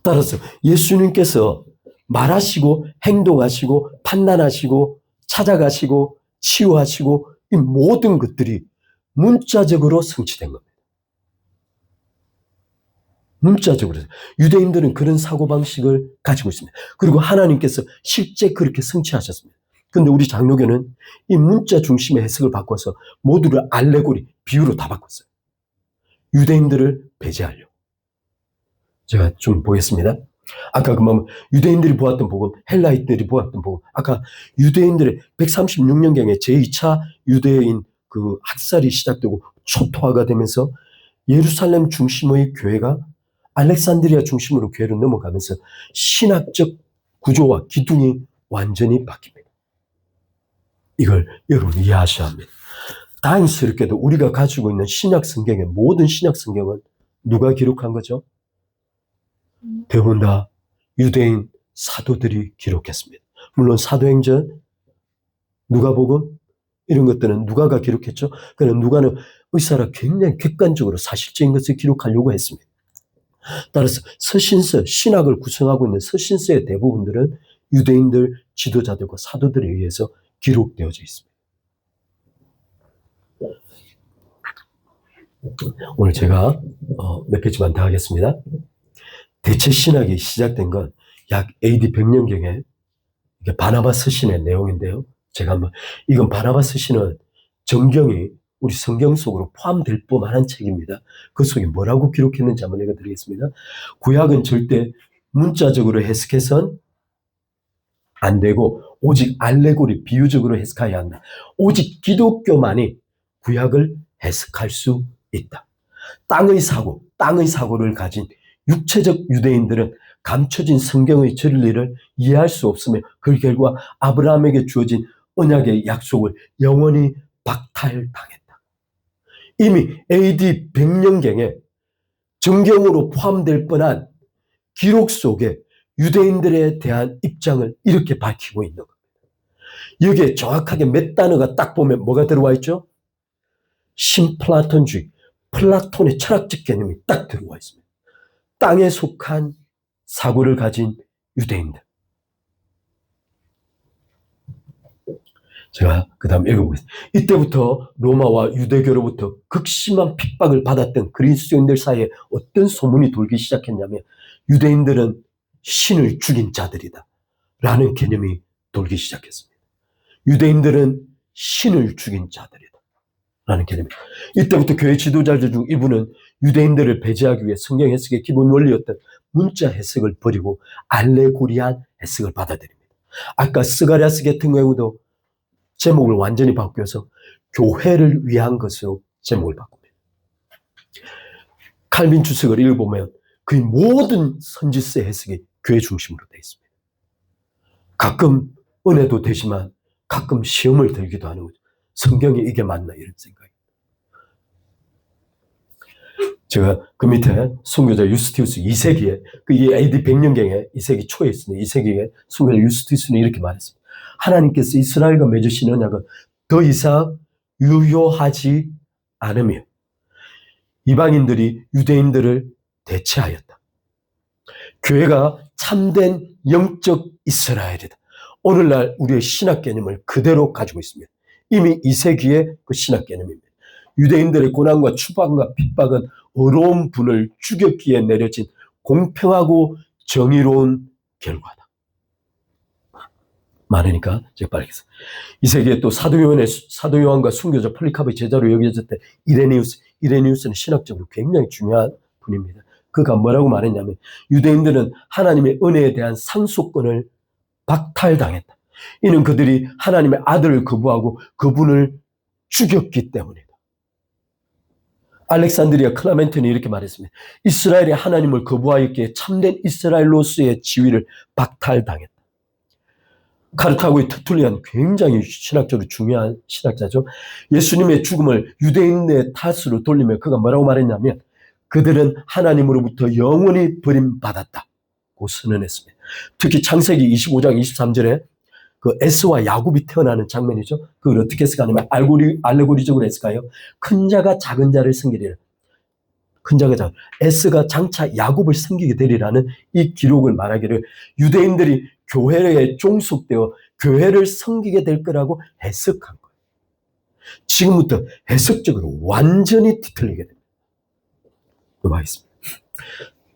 [SPEAKER 1] 따라서 예수님께서 말하시고 행동하시고 판단하시고 찾아가시고 치유하시고 이 모든 것들이 문자적으로 성취된 겁니다. 문자적으로. 유대인들은 그런 사고방식을 가지고 있습니다. 그리고 하나님께서 실제 그렇게 성취하셨습니다. 그런데 우리 장로교는 이 문자 중심의 해석을 바꿔서 모두를 알레고리, 비유로 다 바꿨어요. 유대인들을 배제하려고. 제가 좀 보겠습니다. 아까 유대인들이 보았던 복음, 헬라인들이 보았던 복음, 아까 유대인들의 136년경에 제2차 유대인 그 학살이 시작되고 초토화가 되면서 예루살렘 중심의 교회가 알렉산드리아 중심으로 교회로 넘어가면서 신학적 구조와 기둥이 완전히 바뀝니다. 이걸 여러분 이해하셔야 합니다. 다행스럽게도 우리가 가지고 있는 신약 성경의 모든 신약 성경은 누가 기록한 거죠? 대부분 다 유대인 사도들이 기록했습니다. 물론 사도행전, 누가복음 이런 것들은 누가가 기록했죠. 그러나 누가는 의사라 굉장히 객관적으로 사실적인 것을 기록하려고 했습니다. 따라서 서신서, 신학을 구성하고 있는 서신서의 대부분들은 유대인들 지도자들과 사도들에 의해서 기록되어져 있습니다. 오늘 제가 몇 개지만 더 하겠습니다. 대체 신학이 시작된 건 약 AD 100년경에 이게 바나바 서신의 내용인데요. 이건 바나바 서신은 정경이 우리 성경 속으로 포함될 법한 책입니다. 그 속에 뭐라고 기록했는지 한번 읽어드리겠습니다. 구약은 절대 문자적으로 해석해선 안 되고 오직 알레고리, 비유적으로 해석해야 한다. 오직 기독교만이 구약을 해석할 수 있다. 땅의 사고를 가진 육체적 유대인들은 감춰진 성경의 진리를 이해할 수 없으며 그 결과 아브라함에게 주어진 언약의 약속을 영원히 박탈당했다. 이미 AD 100년경에 정경으로 포함될 뻔한 기록 속에 유대인들에 대한 입장을 이렇게 밝히고 있는 겁니다. 여기에 정확하게 몇 단어가 딱 보면 뭐가 들어와 있죠? 신플라톤주의, 플라톤의 철학적 개념이 딱 들어와 있습니다. 땅에 속한 사고를 가진 유대인들. 제가 그 다음 읽어보겠습니다. 이때부터 로마와 유대교로부터 극심한 핍박을 받았던 그리스도인들 사이에 어떤 소문이 돌기 시작했냐면 유대인들은 신을 죽인 자들이다 라는 개념이 돌기 시작했습니다. 유대인들은 신을 죽인 자들이다 라는 개념입니다. 이때부터 교회 지도자들 중 일부는 유대인들을 배제하기 위해 성경 해석의 기본 원리였던 문자 해석을 버리고 알레고리한 해석을 받아들입니다. 아까 스가랴서 같은 경우도 제목을 완전히 바뀌어서 교회를 위한 것으로 제목을 바꿉니다. 칼빈 주석을 읽어보면 그의 모든 선지서 해석이 교회 중심으로 되어 있습니다. 가끔 은혜도 되지만 가끔 시험을 들기도 하는 거죠. 성경이 이게 맞나 이런 생각이. 제가 그 밑에 선교자 유스티우스 2세기에 이게 AD 100년경에 2세기 초에 있습니다. 2세기에 선교자 유스티우스는 이렇게 말했습니다. 하나님께서 이스라엘과 맺으신 언약은 더 이상 유효하지 않으며 이방인들이 유대인들을 대체하였다. 교회가 참된 영적 이스라엘이다. 오늘날 우리의 신학 개념을 그대로 가지고 있습니다. 이미 2세기의 그 신학 개념입니다. 유대인들의 고난과 추방과 핍박은 어려운 분을 죽였기에 내려진 공평하고 정의로운 결과다. 많으니까 제가 빨리 하겠습니다. 이 세기에 또 사도 요한과 순교자 폴리카브의 제자로 여겨졌던 이레니우스는 신학적으로 굉장히 중요한 분입니다. 그가 뭐라고 말했냐면 유대인들은 하나님의 은혜에 대한 상속권을 박탈당했다. 이는 그들이 하나님의 아들을 거부하고 그분을 죽였기 때문이다. 알렉산드리아 클라멘트는 이렇게 말했습니다. 이스라엘이 하나님을 거부하였기에 참된 이스라엘로서의 지위를 박탈당했다. 카르타고의 터툴리안, 굉장히 신학적으로 중요한 신학자죠. 예수님의 죽음을 유대인의 탓으로 돌리며 그가 뭐라고 말했냐면 그들은 하나님으로부터 영원히 버림받았다고 선언했습니다. 특히 창세기 25장 23절에 그 에스와 야곱이 태어나는 장면이죠. 그걸 어떻게 해석하냐면 알레고리적으로 해석하여 큰 자가 작은 자를 섬기리라. 큰 자가 에스가 장차 야곱을 섬기게 되리라는 이 기록을 말하기를 유대인들이 교회에 종속되어 교회를 섬기게 될 거라고 해석한 거예요. 지금부터 해석적으로 완전히 뒤틀리게 됩니다. 넘어가겠습니다.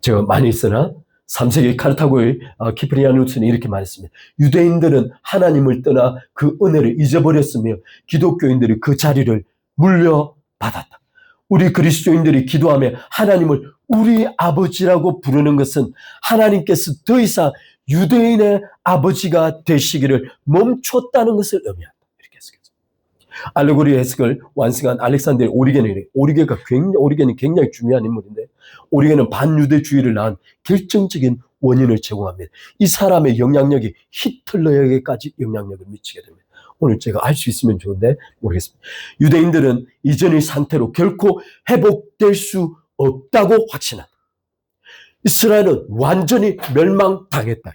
[SPEAKER 1] 제가 많이 있으나 3세기 카르타고의 키프리아누스는 이렇게 말했습니다. 유대인들은 하나님을 떠나 그 은혜를 잊어버렸으며 기독교인들이 그 자리를 물려받았다. 우리 그리스도인들이 기도하며 하나님을 우리 아버지라고 부르는 것은 하나님께서 더 이상 유대인의 아버지가 되시기를 멈췄다는 것을 의미한다. 이렇게 해석했습니다. 알레고리 해석을 완성한 알렉산더 오리겐이 굉장히 중요한 인물인데 오리겐은 반유대주의를 낳은 결정적인 원인을 제공합니다. 이 사람의 영향력이 히틀러에게까지 영향력을 미치게 됩니다. 오늘 제가 알 수 있으면 좋은데 모르겠습니다. 유대인들은 이전의 상태로 결코 회복될 수 없다고 확신한다. 이스라엘은 완전히 멸망당했다.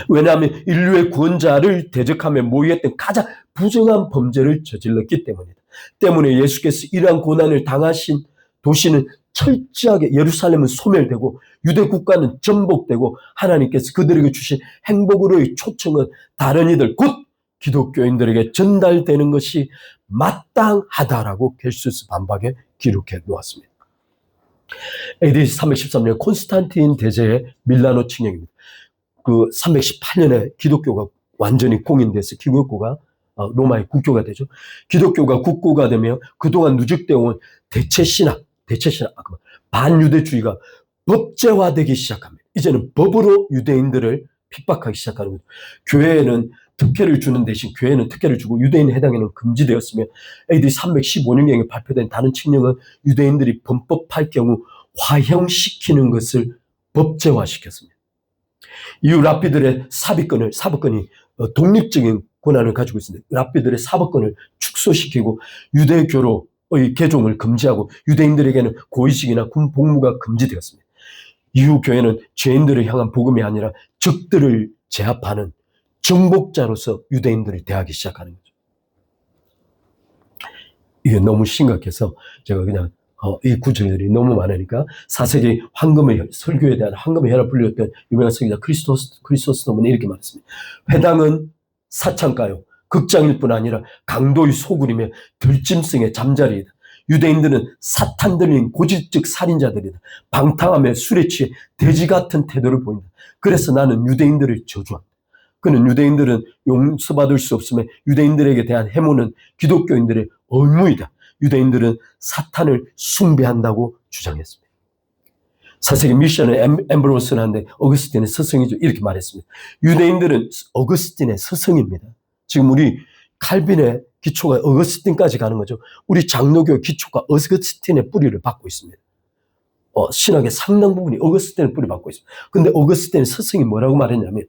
[SPEAKER 1] 왜냐하면 인류의 구원자를 대적하며 모의했던 가장 부정한 범죄를 저질렀기 때문이다. 때문에 예수께서 이러한 고난을 당하신 도시는 철저하게 예루살렘은 소멸되고 유대 국가는 전복되고 하나님께서 그들에게 주신 행복으로의 초청은 다른 이들 곧 기독교인들에게 전달되는 것이 마땅하다라고 겔수스 반박에 기록해 놓았습니다. AD 313년 콘스탄틴 대제의 밀라노 칙령입니다. 그 318년에 기독교가 완전히 공인돼서 기독교가 로마의 국교가 되죠. 기독교가 국교가 되며 그동안 누적되어 온 대체신학, 반유대주의가 법제화되기 시작합니다. 이제는 법으로 유대인들을 핍박하기 시작하는 거죠. 교회에는 특혜를 주는 대신 교회는 특혜를 주고 유대인 해당에는 금지되었으며 AD 315년경에 발표된 다른 칙령은 유대인들이 범법할 경우 화형시키는 것을 법제화시켰습니다. 이후 랍비들의 사법권이 독립적인 권한을 가지고 있습니다. 랍비들의 사법권을 축소시키고 유대교로의 개종을 금지하고 유대인들에게는 고위직이나 군 복무가 금지되었습니다. 이후 교회는 죄인들을 향한 복음이 아니라 적들을 제압하는 정복자로서 유대인들을 대하기 시작하는 거죠. 이게 너무 심각해서 제가 그냥 이 구절들이 너무 많으니까 4세기 설교에 대한 황금의 혈압 불렸던 유명한 설교자 크리소스톰은 이렇게 말했습니다. 회당은 사창가요 극장일 뿐 아니라 강도의 소굴이며 들짐승의 잠자리이다. 유대인들은 사탄 들린 고질적 살인자들이다. 방탕하며 술에 취해 돼지 같은 태도를 보인다. 그래서 나는 유대인들을 저주한다. 그는 유대인들은 용서받을 수 없으며 유대인들에게 대한 해모는 기독교인들의 의무이다. 유대인들은 사탄을 숭배한다고 주장했습니다. 4세기 미션의 앰브로스는 한데 어거스틴의 스승이죠. 이렇게 말했습니다. 유대인들은 어거스틴의 스승입니다. 지금 우리 칼빈의 기초가 어거스틴까지 가는 거죠. 우리 장로교 기초가 어거스틴의 뿌리를 받고 있습니다. 신학의 상당 부분이 어거스틴의 뿌리를 받고 있습니다. 근데 어거스틴의 스승이 뭐라고 말했냐면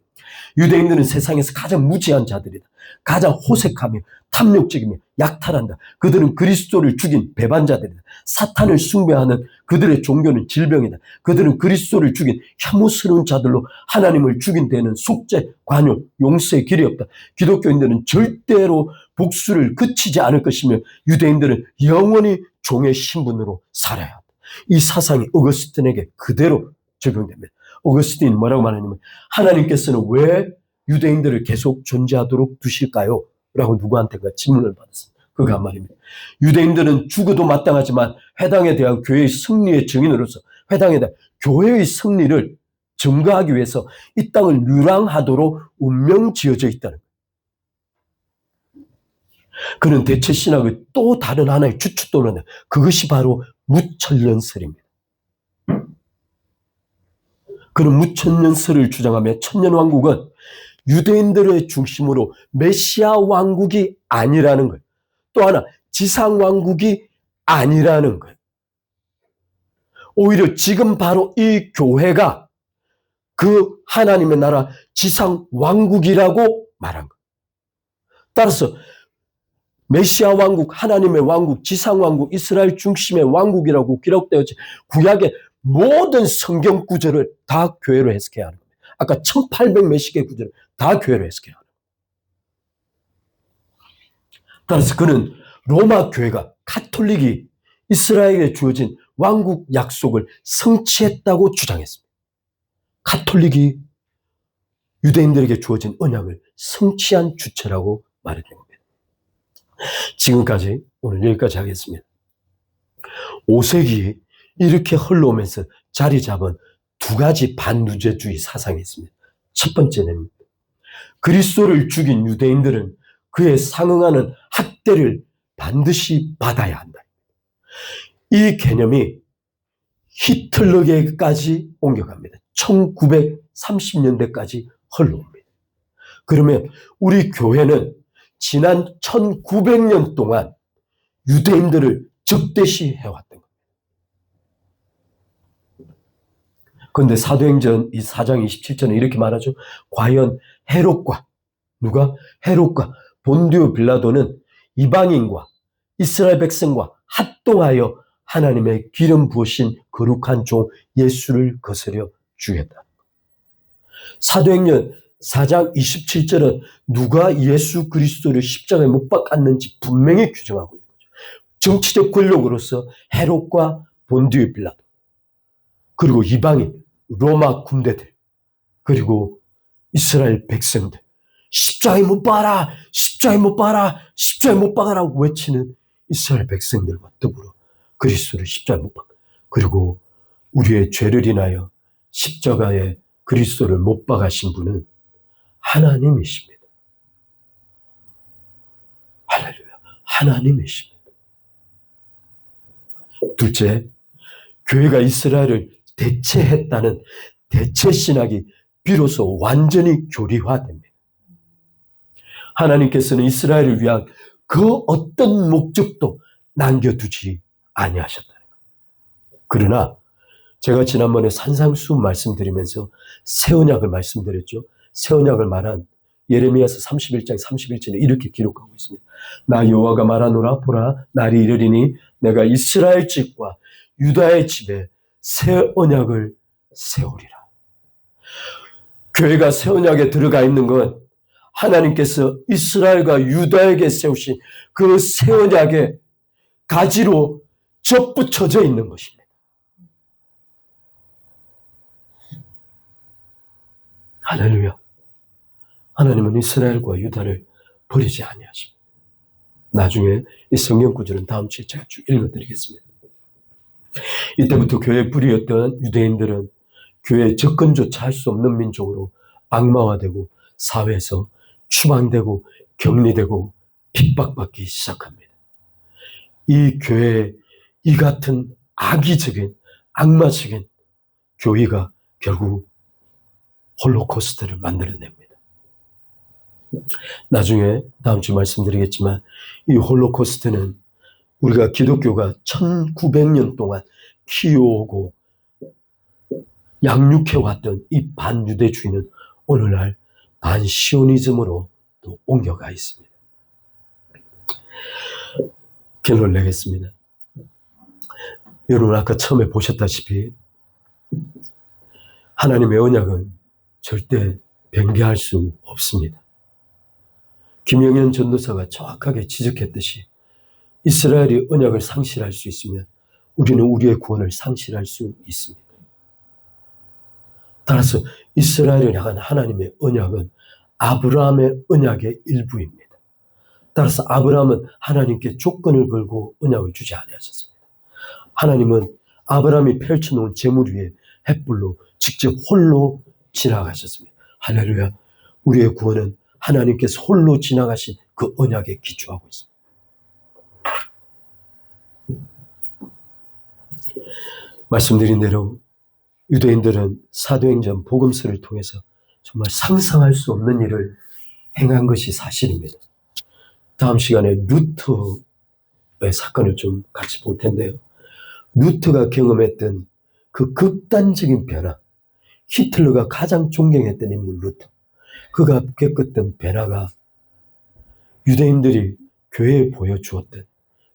[SPEAKER 1] 유대인들은 세상에서 가장 무지한 자들이다. 가장 호색하며 탐욕적이며 약탈한다. 그들은 그리스도를 죽인 배반자들이다. 사탄을 숭배하는 그들의 종교는 질병이다. 그들은 그리스도를 죽인 혐오스러운 자들로 하나님을 죽인 데에는 속죄, 관용, 용서의 길이 없다. 기독교인들은 절대로 복수를 그치지 않을 것이며 유대인들은 영원히 종의 신분으로 살아야 한다. 이 사상이 어거스틴에게 그대로 적용됩니다. 어거스틴이 뭐라고 말하냐면 하나님께서는 왜 유대인들을 계속 존재하도록 두실까요? 라고 누구한테가 질문을 받았습니다. 그가 한 말입니다. 유대인들은 죽어도 마땅하지만 회당에 대한 교회의 승리의 증인으로서 회당에 대한 교회의 승리를 증거하기 위해서 이 땅을 류랑하도록 운명 지어져 있다는 거예요. 그는 대체 신학의 또 다른 하나의 주춧돌을, 그것이 바로 무천년설입니다. 그는 무천년설을 주장하며 천년왕국은 유대인들의 중심으로 메시아 왕국이 아니라는 거예요. 또 하나 지상왕국이 아니라는 거예요. 오히려 지금 바로 이 교회가 그 하나님의 나라 지상왕국이라고 말한 거예요. 따라서 메시아 왕국, 하나님의 왕국, 지상왕국, 이스라엘 중심의 왕국이라고 기록되어진 구약의 모든 성경 구절을 다 교회로 해석해야 하는 겁니다. 아까 1800 몇십 개 구절을 다 교회로 해석해야 하는 겁니다. 따라서 그는 로마 교회가 카톨릭이 이스라엘에 주어진 왕국 약속을 성취했다고 주장했습니다. 카톨릭이 유대인들에게 주어진 언약을 성취한 주체라고 말했던 겁니다. 지금까지 오늘 여기까지 하겠습니다. 5세기 이렇게 흘러오면서 자리 잡은 두 가지 반유죄주의 사상이 있습니다. 첫 번째는 그리스도를 죽인 유대인들은 그에 상응하는 학대를 반드시 받아야 한다. 이 개념이 히틀러에게까지 옮겨갑니다. 1930년대까지 흘러옵니다. 그러면 우리 교회는 지난 1900년 동안 유대인들을 적대시해왔던 겁니다. 그런데 사도행전 4장 27절에 이렇게 말하죠. 과연 헤롯과 누가? 헤롯과 본디오 빌라도는 이방인과 이스라엘 백성과 합동하여 하나님의 기름 부으신 거룩한 종 예수를 거스려 죽였다. 사도행전 4장 27절은 누가 예수 그리스도를 십자가에 못 박았는지 분명히 규정하고 있는 거죠. 정치적 권력으로서 헤롯과 본디오 빌라도, 그리고 이방인, 로마 군대들, 그리고 이스라엘 백성들, 십자가에 못 박아라, 십자가에 못 박아라, 십자가에 못 박아라고 외치는 이스라엘 백성들과 더불어 그리스도를 십자가에 못 박아, 그리고 우리의 죄를 인하여 십자가에 그리스도를 못 박으신 분은 하나님이십니다. 할렐루야, 하나님이십니다. 둘째, 교회가 이스라엘을 대체했다는 대체 신학이 비로소 완전히 교리화됩니다. 하나님께서는 이스라엘을 위한 그 어떤 목적도 남겨두지 아니하셨다는 거예요. 그러나 제가 지난번에 산상수훈 말씀드리면서 새 언약을 말씀드렸죠. 새 언약을 말한 예레미야서 31장 31절에 이렇게 기록하고 있습니다. 나 여호와가 말하노라, 보라 날이 이르리니 내가 이스라엘 집과 유다의 집에 새 언약을 세우리라. 교회가 새 언약에 들어가 있는 건 하나님께서 이스라엘과 유다에게 세우신 그 새 언약의 가지로 접붙여져 있는 것입니다. 할렐루야. 하나님은 이스라엘과 유다를 버리지 아니하십니다. 나중에 이 성경 구절은 다음 주에 제가 쭉 읽어드리겠습니다. 이때부터 교회의 뿌리였던 유대인들은 교회에 접근조차 할 수 없는 민족으로 악마화되고 사회에서 추방되고 격리되고 핍박받기 시작합니다. 이 교회의 이 같은 악의적인 악마적인 교회가 결국 홀로코스트를 만들어냅니다. 나중에 다음 주 말씀드리겠지만 이 홀로코스트는 우리가 기독교가 1900년 동안 키워오고 양육해왔던 이 반유대주의는 오늘날 반시오니즘으로 또 옮겨가 있습니다. 결론 내겠습니다. 여러분 아까 처음에 보셨다시피 하나님의 언약은 절대 변개할 수 없습니다. 김영현 전도사가 정확하게 지적했듯이 이스라엘이 언약을 상실할 수 있으면 우리는 우리의 구원을 상실할 수 있습니다. 따라서 이스라엘을 향한 하나님의 언약은 아브라함의 언약의 일부입니다. 따라서 아브라함은 하나님께 조건을 걸고 언약을 주지 아니하셨습니다. 하나님은 아브라함이 펼쳐놓은 재물 위에 횃불로 직접 홀로 지나가셨습니다. 할렐루야. 우리의 구원은 하나님께서 홀로 지나가신 그 언약에 기초하고 있습니다. 말씀드린 대로 유대인들은 사도행전 복음서를 통해서 정말 상상할 수 없는 일을 행한 것이 사실입니다. 다음 시간에 루터의 사건을 좀 같이 볼 텐데요. 루터가 경험했던 그 극단적인 변화, 히틀러가 가장 존경했던 인물 루터, 그가 겪었던 변화가 유대인들이 교회에 보여주었던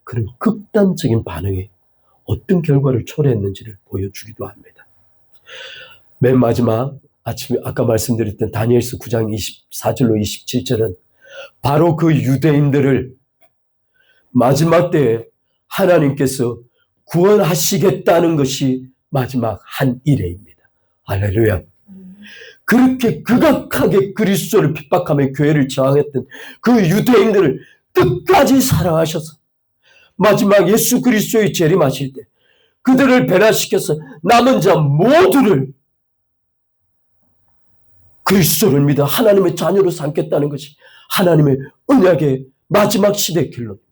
[SPEAKER 1] 그런 극단적인 반응이 어떤 결과를 초래했는지를 보여주기도 합니다. 맨 마지막 아침에 아까 말씀드렸던 다니엘서 9장 24절로 27절은 바로 그 유대인들을 마지막 때에 하나님께서 구원하시겠다는 것이 마지막 한 일회입니다. 할렐루야. 그렇게 극악하게 그리스도를 핍박하며 교회를 저항했던 그 유대인들을 끝까지 사랑하셔서 마지막 예수 그리스도의 재림하실 때 그들을 변화시켜서 남은 자 모두를 그리스도를 믿어 하나님의 자녀로 삼겠다는 것이 하나님의 언약의 마지막 시대의 결론입니다.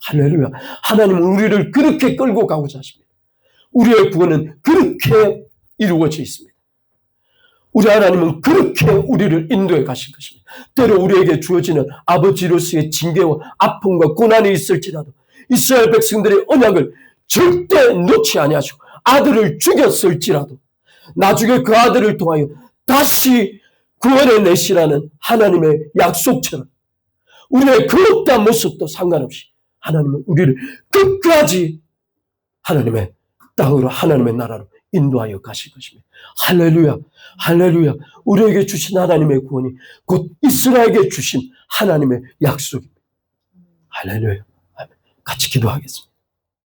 [SPEAKER 1] 할렐루야. 하나님은 우리를 그렇게 끌고 가고자 하십니다. 우리의 구원은 그렇게 이루어져 있습니다. 우리 하나님은 그렇게 우리를 인도해 가실 것입니다. 때로 우리에게 주어지는 아버지로서의 징계와 아픔과 고난이 있을지라도 이스라엘 백성들의 언약을 절대 놓지 아니하시고 아들을 죽였을지라도 나중에 그 아들을 통하여 다시 구원해 내시라는 하나님의 약속처럼 우리의 그 어떠한 모습도 상관없이 하나님은 우리를 끝까지 하나님의 땅으로 하나님의 나라로 인도하여 가실 것입니다. 할렐루야. 할렐루야. 우리에게 주신 하나님의 구원이 곧 이스라엘에게 주신 하나님의 약속입니다. 할렐루야. 같이 기도하겠습니다.